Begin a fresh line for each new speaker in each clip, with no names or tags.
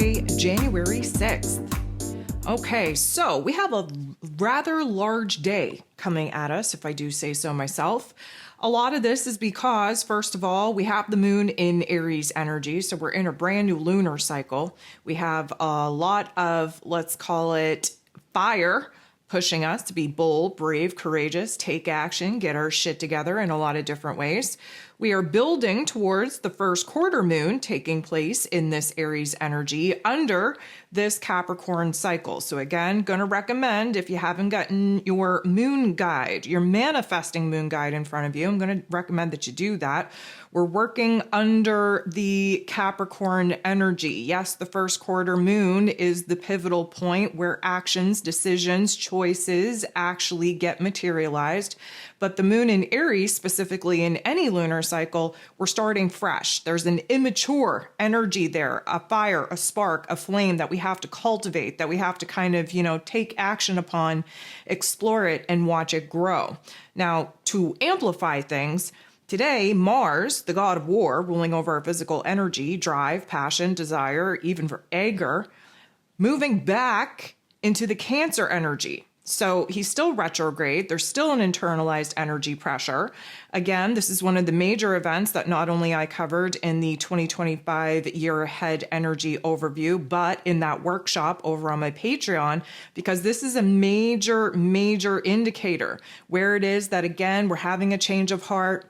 Thursday, January 6th. Okay, so we have a rather large day coming at us, if I do say so myself. A lot of this is because, first of all, we have the moon in Aries energy, so we're in a brand new lunar cycle. We have a lot of, let's call it, fire pushing us to be bold, brave, courageous, take action, get our shit together in a lot of different ways. We are building towards the first quarter moon taking place in this Aries energy under this Capricorn cycle. So again, going to recommend, if you haven't gotten your moon guide, your manifesting moon guide in front of you, I'm going to recommend that you do that. We're working under the Capricorn energy. Yes, the first quarter moon is the pivotal point where actions, decisions, choices actually get materialized. But the moon in Aries, specifically in any lunar cycle, we're starting fresh. There's an immature energy there, a fire, a spark, a flame that we have to cultivate, that we have to kind of, take action upon, explore it, and watch it grow. Now, to amplify things, today, Mars, the god of war, ruling over our physical energy, drive, passion, desire, even for anger, moving back into the Cancer energy. So he's still retrograde. There's still an internalized energy pressure. Again, this is one of the major events that not only I covered in the 2025 year ahead energy overview, but in that workshop over on my Patreon, because this is a major, major indicator where it is that, again, we're having a change of heart,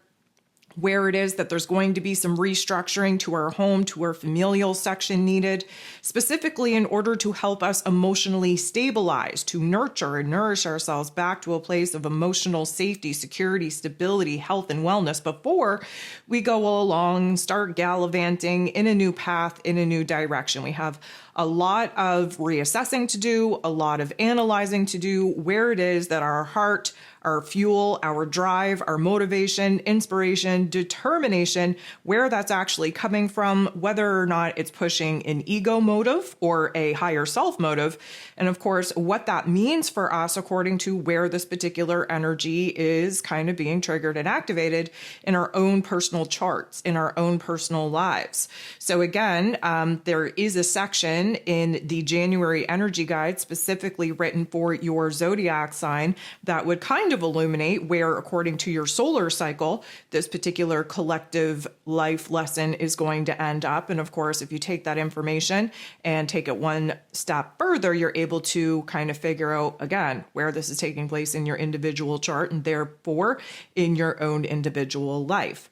where it is that there's going to be some restructuring to our home, to our familial section needed, specifically in order to help us emotionally stabilize, to nurture and nourish ourselves back to a place of emotional safety, security, stability, health, and wellness before we go along and start gallivanting in a new path, in a new direction. We have a lot of reassessing to do, a lot of analyzing to do, where it is that our heart, our fuel, our drive, our motivation, inspiration, determination, where that's actually coming from, whether or not it's pushing an ego motive or a higher self motive. And of course, what that means for us according to where this particular energy is kind of being triggered and activated in our own personal charts, in our own personal lives. So again, there is a section in the January energy guide specifically written for your zodiac sign that would kind of illuminate where, according to your solar cycle, this particular collective life lesson is going to end up. And of course, if you take that information and take it one step further, you're able to kind of figure out, again, where this is taking place in your individual chart and therefore in your own individual life.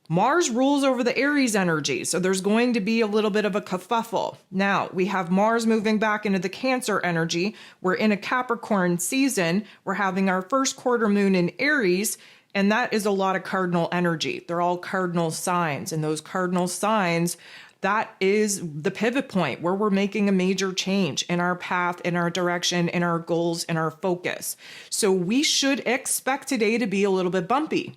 Mars rules over the Aries energy, so there's going to be a little bit of a kerfuffle. Now, we have Mars moving back into the Cancer energy. We're in a Capricorn season. We're having our first quarter moon in Aries, and that is a lot of cardinal energy. They're all cardinal signs, and those cardinal signs, that is the pivot point where we're making a major change in our path, in our direction, in our goals, in our focus. So we should expect today to be a little bit bumpy.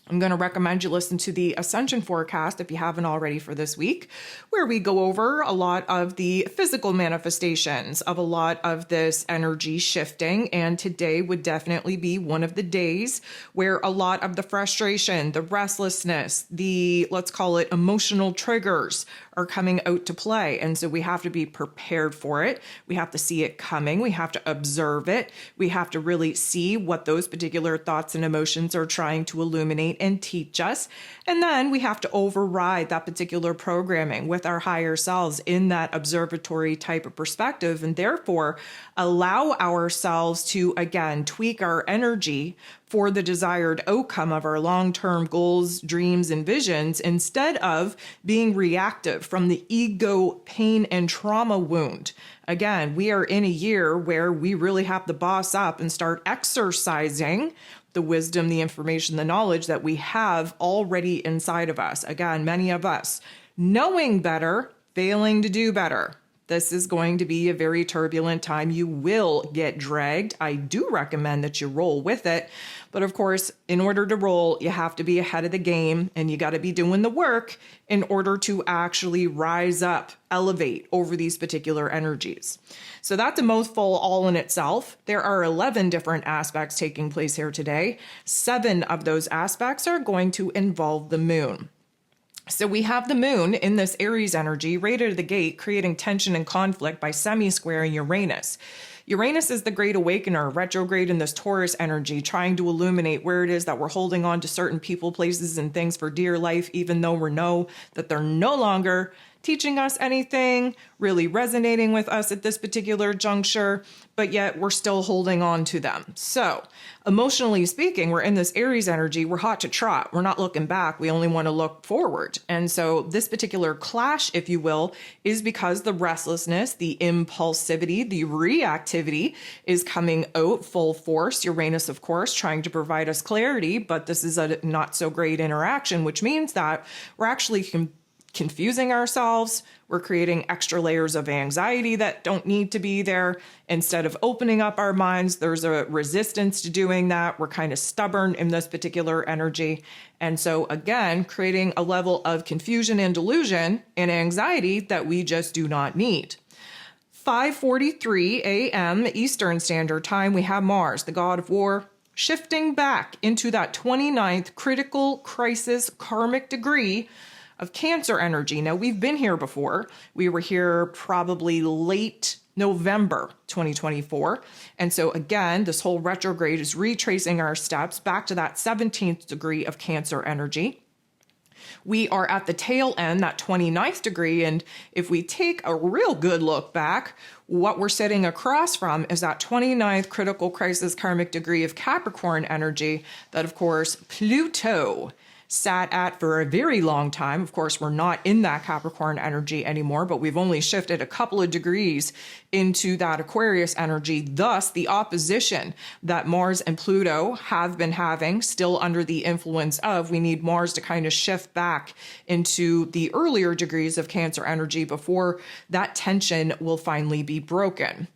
I'm going to recommend you listen to the Ascension forecast if you haven't already for this week, where we go over a lot of the physical manifestations of a lot of this energy shifting. And today would definitely be one of the days where a lot of the frustration, the restlessness, the, let's call it, emotional triggers are coming out to play. And so we have to be prepared for it. We have to see it coming. We have to observe it. We have to really see what those particular thoughts and emotions are trying to illuminate and teach us. And then we have to override that particular programming with our higher selves in that observatory type of perspective, and therefore allow ourselves to, again, tweak our energy for the desired outcome of our long-term goals, dreams, and visions, instead of being reactive from the ego pain and trauma wound. Again, we are in a year where we really have to boss up and start exercising the wisdom, the information, the knowledge that we have already inside of us. Again, many of us knowing better, failing to do better. This is going to be a very turbulent time. You will get dragged. I do recommend that you roll with it. But of course, in order to roll, you have to be ahead of the game and you got to be doing the work in order to actually rise up, elevate over these particular energies. So that's a mouthful all in itself. There are 11 different aspects taking place here today. 7 of those aspects are going to involve the moon. So we have the moon in this Aries energy right out of the gate, creating tension and conflict by semi-squaring Uranus. Uranus is the great awakener, retrograde in this Taurus energy, trying to illuminate where it is that we're holding on to certain people, places, and things for dear life, even though we know that they're no longer teaching us anything, really resonating with us at this particular juncture, but yet we're still holding on to them. So emotionally speaking, we're in this Aries energy, we're hot to trot, we're not looking back, we only want to look forward. And so this particular clash, if you will, is because the restlessness, the impulsivity, the reactivity is coming out full force. Uranus, of course, trying to provide us clarity, but this is a not so great interaction, which means that we're actually confusing ourselves. We're creating extra layers of anxiety that don't need to be there. Instead of opening up our minds, there's a resistance to doing that. We're kind of stubborn in this particular energy. And so again, creating a level of confusion and delusion and anxiety that we just do not need. 5:43 a.m. Eastern Standard Time, we have Mars, the god of war, shifting back into that 29th critical crisis karmic degree of Cancer energy. Now, we've been here before. We were here probably late November 2024. And so again, this whole retrograde is retracing our steps back to that 17th degree of Cancer energy. We are at the tail end, that 29th degree. And if we take a real good look back, what we're sitting across from is that 29th critical crisis karmic degree of Capricorn energy that, of course, Pluto sat at for a very long time. Of course, we're not in that Capricorn energy anymore, but we've only shifted a couple of degrees into that Aquarius energy. Thus, the opposition that Mars and Pluto have been having, still under the influence of, we need Mars to kind of shift back into the earlier degrees of Cancer energy before that tension will finally be broken.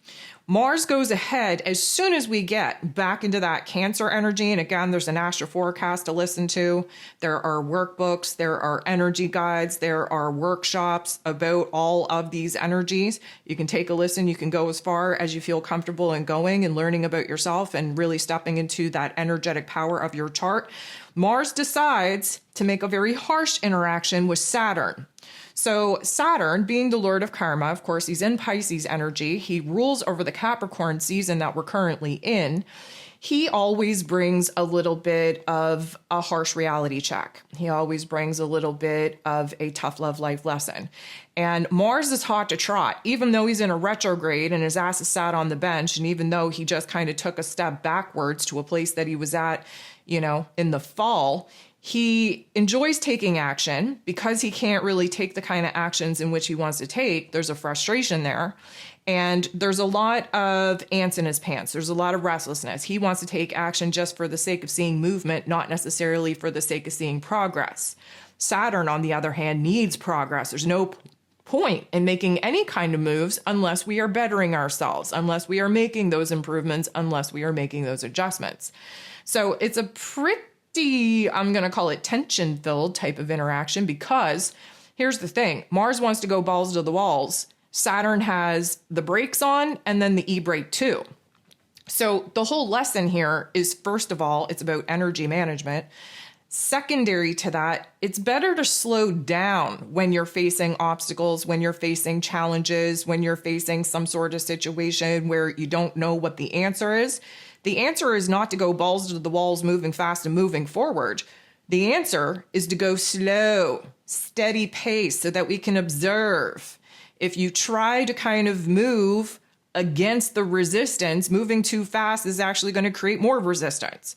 Mars goes ahead as soon as we get back into that Cancer energy. And again, there's an astro forecast to listen to. There are workbooks, there are energy guides, there are workshops about all of these energies. You can take a listen. You can go as far as you feel comfortable in going and learning about yourself and really stepping into that energetic power of your chart. Mars decides to make a very harsh interaction with Saturn. So Saturn, being the Lord of Karma, of course, he's in Pisces energy. He rules over the Capricorn season that we're currently in. He always brings a little bit of a harsh reality check. He always brings a little bit of a tough love life lesson. And Mars is hot to trot, even though he's in a retrograde and his ass is sat on the bench. And even though he just kind of took a step backwards to a place that he was at, in the fall, he enjoys taking action because he can't really take the kind of actions in which he wants to take. There's a frustration there. And there's a lot of ants in his pants. There's a lot of restlessness. He wants to take action just for the sake of seeing movement, not necessarily for the sake of seeing progress. Saturn, on the other hand, needs progress. There's no point in making any kind of moves unless we are bettering ourselves, unless we are making those improvements, unless we are making those adjustments. So it's a pretty, I'm going to call it tension-filled type of interaction, because here's the thing. Mars wants to go balls to the walls. Saturn has the brakes on and then the e-brake too. So the whole lesson here is, first of all, it's about energy management. Secondary to that, it's better to slow down when you're facing obstacles, when you're facing challenges, when you're facing some sort of situation where you don't know what the answer is. The answer is not to go balls to the walls, moving fast and moving forward. The answer is to go slow, steady pace so that we can observe. If you try to kind of move against the resistance, moving too fast is actually going to create more resistance.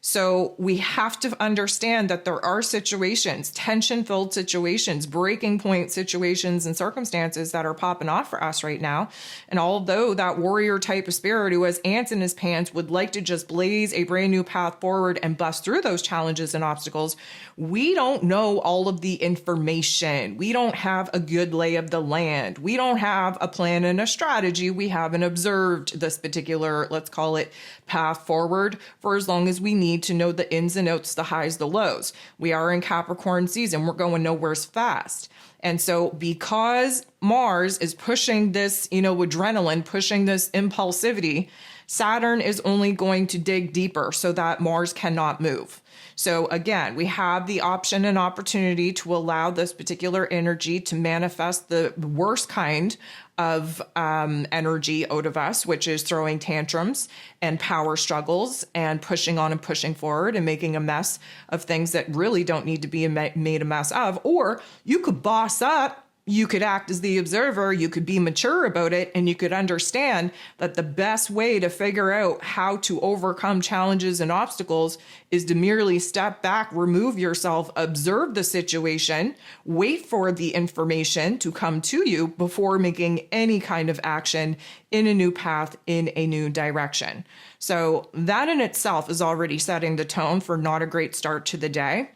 So we have to understand that there are situations, tension-filled situations, breaking point situations and circumstances that are popping off for us right now. And although that warrior type of spirit who has ants in his pants would like to just blaze a brand new path forward and bust through those challenges and obstacles, we don't know all of the information. We don't have a good lay of the land. We don't have a plan and a strategy. We haven't observed this particular, let's call it, path forward for as long as we need to know the ins and outs, the highs, the lows. We are in Capricorn season. We're going nowhere's fast. And so because Mars is pushing this, adrenaline, pushing this impulsivity, Saturn is only going to dig deeper so that Mars cannot move. So again, we have the option and opportunity to allow this particular energy to manifest the worst kind of energy out of us, which is throwing tantrums and power struggles and pushing on and pushing forward and making a mess of things that really don't need to be made a mess of. Or you could boss up. You could act as the observer, you could be mature about it, and you could understand that the best way to figure out how to overcome challenges and obstacles is to merely step back, remove yourself, observe the situation, wait for the information to come to you before making any kind of action in a new path, in a new direction. So that in itself is already setting the tone for not a great start to the day.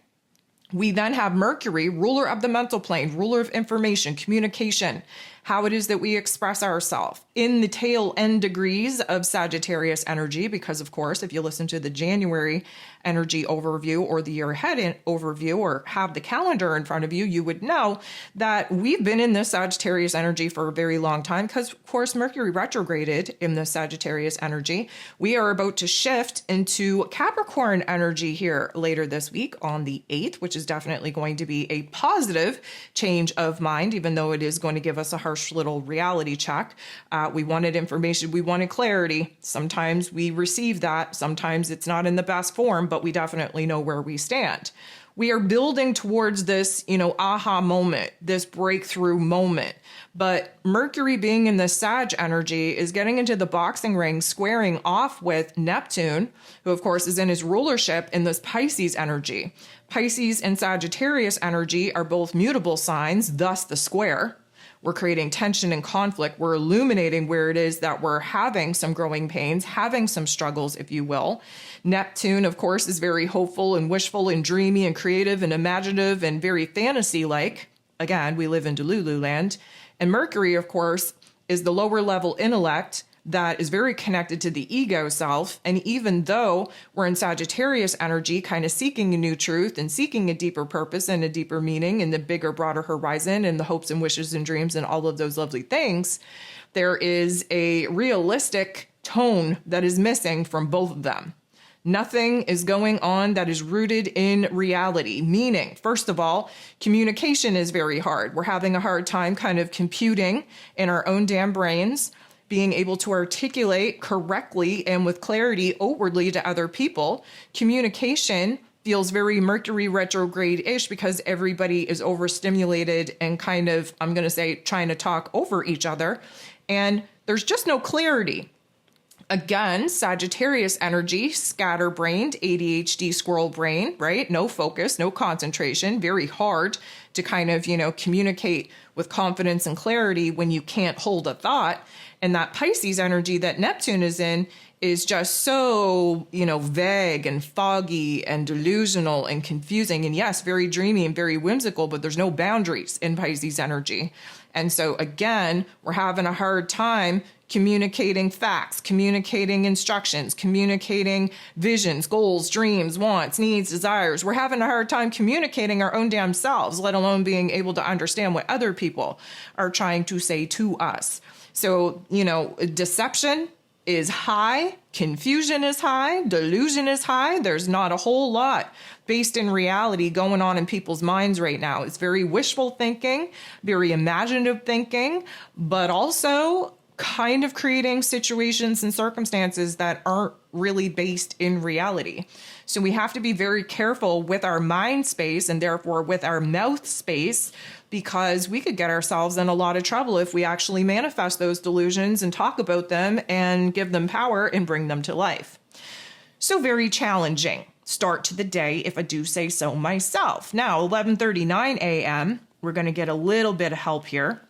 We then have Mercury, ruler of the mental plane, ruler of information, communication, how it is that we express ourselves in the tail end degrees of Sagittarius energy, because of course, if you listen to the January energy overview or the year ahead overview or have the calendar in front of you, you would know that we've been in this Sagittarius energy for a very long time because, of course, Mercury retrograded in the Sagittarius energy. We are about to shift into Capricorn energy here later this week on the 8th, which is definitely going to be a positive change of mind, even though it is going to give us a harsh little reality check. We wanted information, we wanted clarity. Sometimes we receive that, sometimes it's not in the best form, but we definitely know where we stand. We are building towards this, aha moment, this breakthrough moment. But Mercury being in the Sag energy is getting into the boxing ring, squaring off with Neptune, who of course is in his rulership in this Pisces energy. Pisces and Sagittarius energy are both mutable signs, thus the square. We're creating tension and conflict. We're illuminating where it is that we're having some growing pains, having some struggles, if you will. Neptune, of course, is very hopeful and wishful and dreamy and creative and imaginative and very fantasy-like. Again, we live in Delulu land. And Mercury, of course, is the lower level intellect that is very connected to the ego self. And even though we're in Sagittarius energy, kind of seeking a new truth and seeking a deeper purpose and a deeper meaning and the bigger, broader horizon and the hopes and wishes and dreams and all of those lovely things, there is a realistic tone that is missing from both of them. Nothing is going on that is rooted in reality, meaning, first of all, communication is very hard. We're having a hard time kind of computing in our own damn brains, being able to articulate correctly and with clarity outwardly to other people. Communication feels very Mercury retrograde-ish because everybody is overstimulated and kind of, I'm going to say, trying to talk over each other. And there's just no clarity. Again, Sagittarius energy, scatterbrained, ADHD squirrel brain, right? No focus, no concentration, very hard to kind of, communicate with confidence and clarity when you can't hold a thought. And that Pisces energy that Neptune is in is just so, vague and foggy and delusional and confusing. And yes, very dreamy and very whimsical, but there's no boundaries in Pisces energy. And so again, we're having a hard time communicating facts, communicating instructions, communicating visions, goals, dreams, wants, needs, desires. We're having a hard time communicating our own damn selves, let alone being able to understand what other people are trying to say to us. So, deception is high, confusion is high, delusion is high. There's not a whole lot based in reality going on in people's minds right now. It's very wishful thinking, very imaginative thinking, but also kind of creating situations and circumstances that aren't really based in reality. So we have to be very careful with our mind space and therefore with our mouth space, because we could get ourselves in a lot of trouble if we actually manifest those delusions and talk about them and give them power and bring them to life. So very challenging start to the day, if I do say so myself. Now, 11:39 a.m., we're going to get a little bit of help here.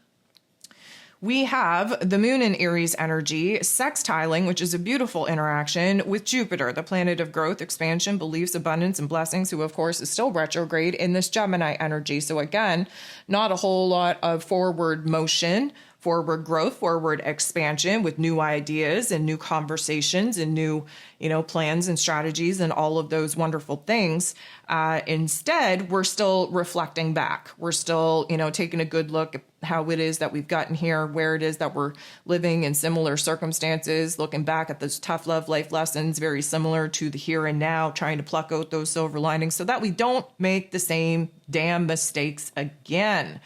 We have the moon in Aries energy sextiling, which is a beautiful interaction with Jupiter, the planet of growth, expansion, beliefs, abundance, and blessings, who of course is still retrograde in this Gemini energy. So again, not a whole lot of forward motion forward growth, forward expansion with new ideas and new conversations and new, plans and strategies and all of those wonderful things. Instead, we're still reflecting back. We're still, taking a good look at how it is that we've gotten here, where it is that we're living in similar circumstances, looking back at those tough love life lessons, very similar to the here and now, trying to pluck out those silver linings so that we don't make the same damn mistakes again.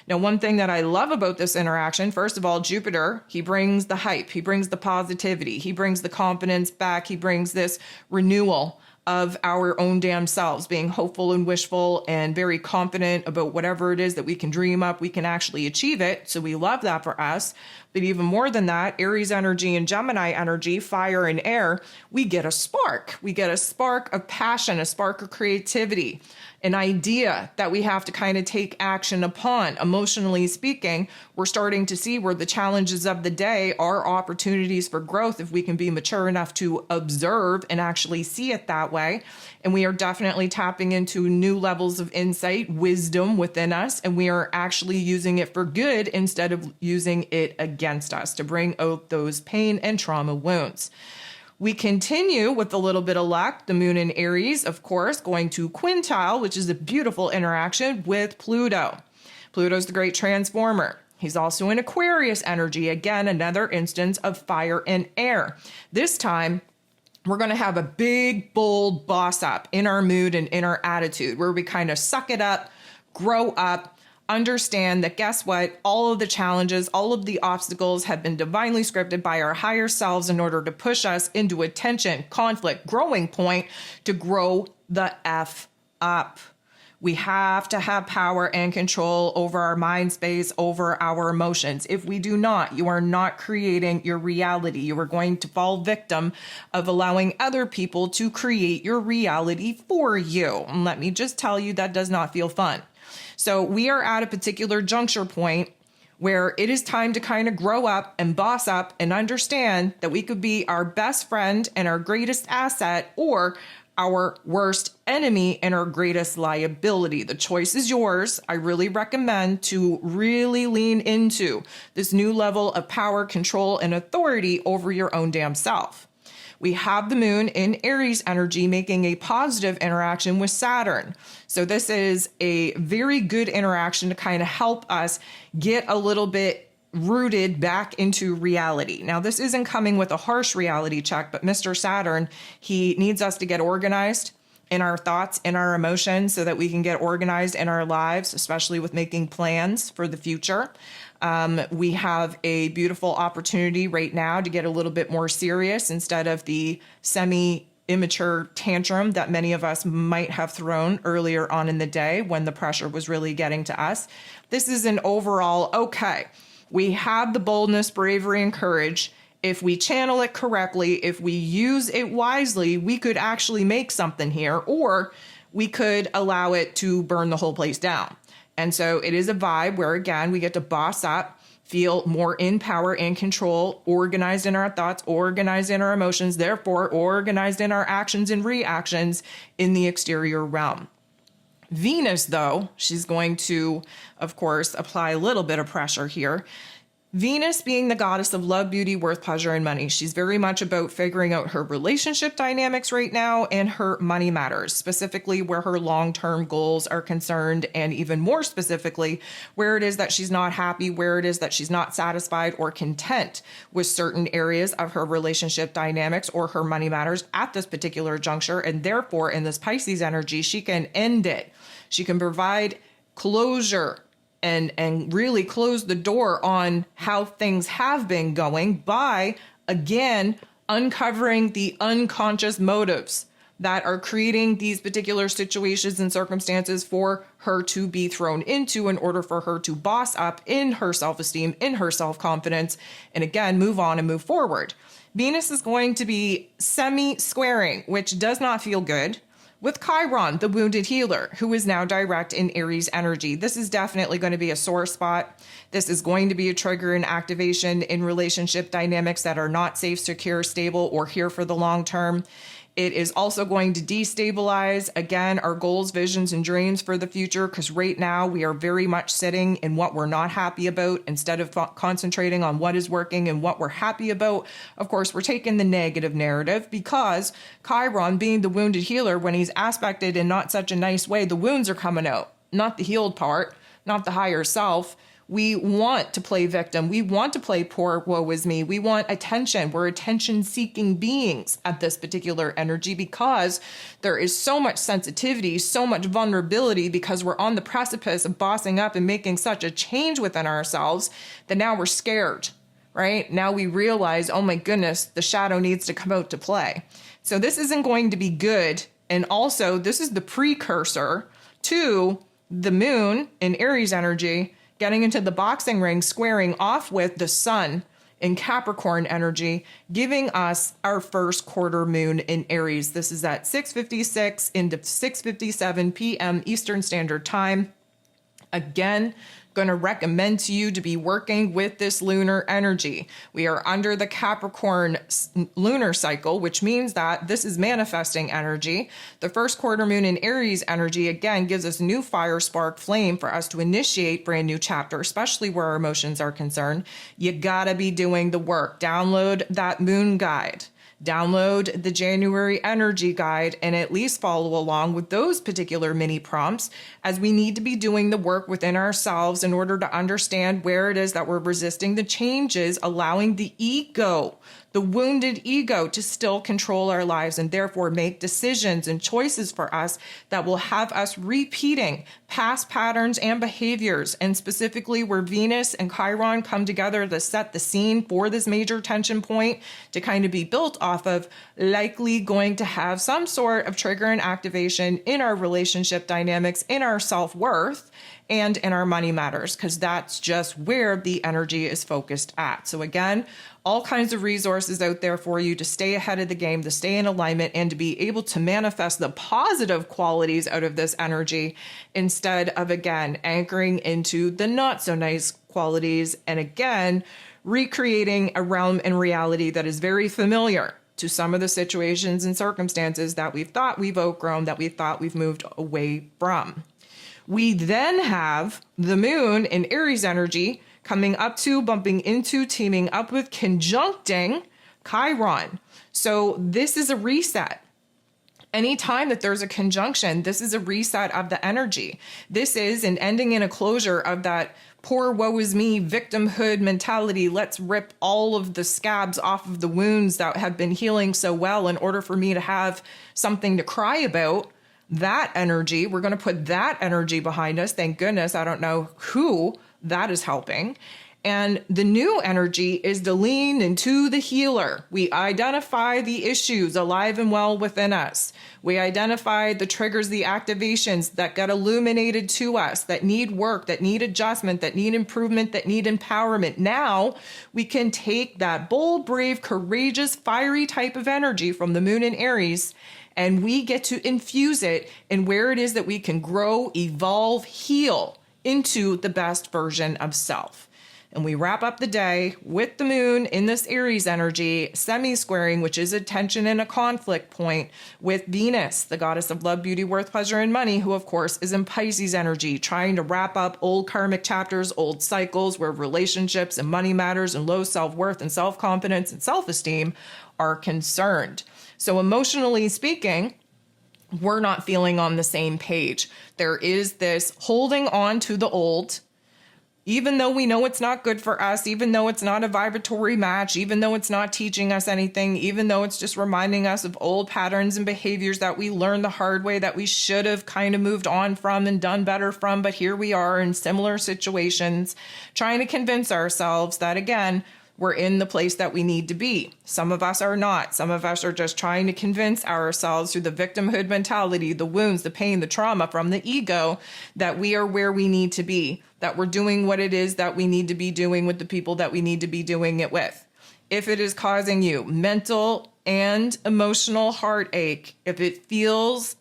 Now, one thing that I love about this interaction, first of all, Jupiter, he brings the hype, he brings the positivity, he brings the confidence back, he brings this renewal of our own damn selves, being hopeful and wishful and very confident about whatever it is that we can dream up, we can actually achieve it. So we love that for us. But even more than that, Aries energy and Gemini energy, fire and air, we get a spark. We get a spark of passion, a spark of creativity, an idea that we have to kind of take action upon. Emotionally speaking, we're starting to see where the challenges of the day are opportunities for growth if we can be mature enough to observe and actually see it that way. And we are definitely tapping into new levels of insight, wisdom within us, and we are actually using it for good instead of using it against us to bring out those pain and trauma wounds. We continue with a little bit of luck. The moon in Aries, of course, going to quintile, which is a beautiful interaction with Pluto. Pluto's the great transformer. He's also in Aquarius energy. Again, another instance of fire and air. This time, we're going to have a big, bold boss up in our mood and in our attitude where we kind of suck it up, grow up, understand that guess what? All of the challenges, all of the obstacles have been divinely scripted by our higher selves in order to push us into a tension, conflict, growing point to grow the F up. We have to have power and control over our mind space, over our emotions. If we do not, you are not creating your reality. You are going to fall victim of allowing other people to create your reality for you. And let me just tell you, that does not feel fun. So we are at a particular juncture point where it is time to kind of grow up and boss up and understand that we could be our best friend and our greatest asset, or our worst enemy and our greatest liability. The choice is yours. I really recommend to really lean into this new level of power, control, and authority over your own damn self. We have the moon in Aries energy making a positive interaction with Saturn. So this is a very good interaction to kind of help us get a little bit rooted back into reality. Now, this isn't coming with a harsh reality check, but Mr. Saturn, he needs us to get organized in our thoughts, in our emotions, so that we can get organized in our lives, especially with making plans for the future. We have a beautiful opportunity right now to get a little bit more serious instead of the semi-immature tantrum that many of us might have thrown earlier on in the day when the pressure was really getting to us. This is an overall, okay, we have the boldness, bravery, and courage. If we channel it correctly, if we use it wisely, we could actually make something here, or we could allow it to burn the whole place down. And so it is a vibe where, again, we get to boss up, feel more in power and control, organized in our thoughts, organized in our emotions, therefore organized in our actions and reactions in the exterior realm. Venus, though, she's going to, of course, apply a little bit of pressure here. Venus being the goddess of love, beauty, worth, pleasure, and money. She's very much about figuring out her relationship dynamics right now and her money matters, specifically where her long-term goals are concerned, and even more specifically, where it is that she's not happy, where it is that she's not satisfied or content with certain areas of her relationship dynamics or her money matters at this particular juncture. And therefore, in this Pisces energy, she can end it. She can provide closure and really close the door on how things have been going by, again, uncovering the unconscious motives that are creating these particular situations and circumstances for her to be thrown into in order for her to boss up in her self-esteem, in her self-confidence, and again, move on and move forward. Venus is going to be semi-squaring, which does not feel good, with Chiron, the wounded healer, who is now direct in Aries energy. This is definitely going to be a sore spot. This is going to be a trigger and activation in relationship dynamics that are not safe, secure, stable, or here for the long term. It is also going to destabilize, again, our goals, visions, and dreams for the future, because right now we are very much sitting in what we're not happy about instead of concentrating on what is working and what we're happy about. Of course, we're taking the negative narrative because Chiron, being the wounded healer, when he's aspected in not such a nice way, the wounds are coming out, not the healed part, not the higher self. We want to play victim. We want to play poor, woe is me. We want attention. We're attention-seeking beings at this particular energy because there is so much sensitivity, so much vulnerability, because we're on the precipice of bossing up and making such a change within ourselves that now we're scared, right? Now we realize, oh my goodness, the shadow needs to come out to play. So this isn't going to be good. And also, this is the precursor to the moon in Aries energy getting into the boxing ring, squaring off with the sun in Capricorn energy, giving us our first quarter moon in Aries. This is at 6:56 into 6:57 p.m. Eastern Standard Time. Again, going to recommend to you to be working with this lunar energy. We are under the Capricorn lunar cycle, which means that this is manifesting energy. The first quarter moon in Aries energy, again, gives us new fire, spark, flame for us to initiate brand new chapter, especially where our emotions are concerned. You gotta be doing the work. Download that moon guide. Download the January energy guide and at least follow along with those particular mini prompts, as we need to be doing the work within ourselves in order to understand where it is that we're resisting the changes, allowing the ego, the wounded ego, to still control our lives and therefore make decisions and choices for us that will have us repeating past patterns and behaviors. And specifically where Venus and Chiron come together to set the scene for this major tension point to kind of be built off of, likely going to have some sort of trigger and activation in our relationship dynamics, in our self-worth, and in our money matters, because that's just where the energy is focused at. So again, all kinds of resources out there for you to stay ahead of the game, to stay in alignment, and to be able to manifest the positive qualities out of this energy instead of, again, anchoring into the not so nice qualities and, again, recreating a realm and reality that is very familiar to some of the situations and circumstances that we've thought we've outgrown, that we thought we've moved away from. We then have the moon in Aries energy coming up to, bumping into, teaming up with, conjuncting Chiron. So this is a reset. Anytime that there's a conjunction, this is a reset of the energy. This is an ending and a closure of that poor, woe is me, victimhood mentality. Let's rip all of the scabs off of the wounds that have been healing so well in order for me to have something to cry about. That energy, we're going to put that energy behind us. Thank goodness. I don't know who that is helping. And the new energy is to lean into the healer. We identify the issues alive and well within us. We identify the triggers, the activations that got illuminated to us, that need work, that need adjustment, that need improvement, that need empowerment. Now we can take that bold, brave, courageous, fiery type of energy from the moon in Aries, and we get to infuse it in where it is that we can grow, evolve, heal into the best version of self. And we wrap up the day with the moon in this Aries energy, semi-squaring, which is a tension and a conflict point, with Venus, the goddess of love, beauty, worth, pleasure, and money, who of course is in Pisces energy, trying to wrap up old karmic chapters, old cycles where relationships and money matters and low self-worth and self-confidence and self-esteem are concerned. So emotionally speaking, we're not feeling on the same page. There is this holding on to the old, even though we know it's not good for us, even though it's not a vibratory match, even though it's not teaching us anything, even though it's just reminding us of old patterns and behaviors that we learned the hard way, that we should have kind of moved on from and done better from. But here we are in similar situations, trying to convince ourselves that, again, we're in the place that we need to be. Some of us are not. Some of us are just trying to convince ourselves through the victimhood mentality, the wounds, the pain, the trauma from the ego, that we are where we need to be, that we're doing what it is that we need to be doing with the people that we need to be doing it with. If it is causing you mental and emotional heartache, if it feels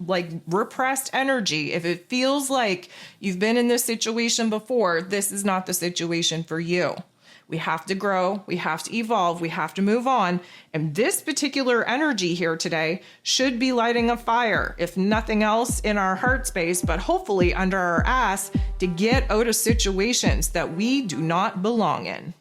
like repressed energy, if it feels like you've been in this situation before, this is not the situation for you. We have to grow, we have to evolve, we have to move on. And this particular energy here today should be lighting a fire, if nothing else in our heart space, but hopefully under our ass to get out of situations that we do not belong in.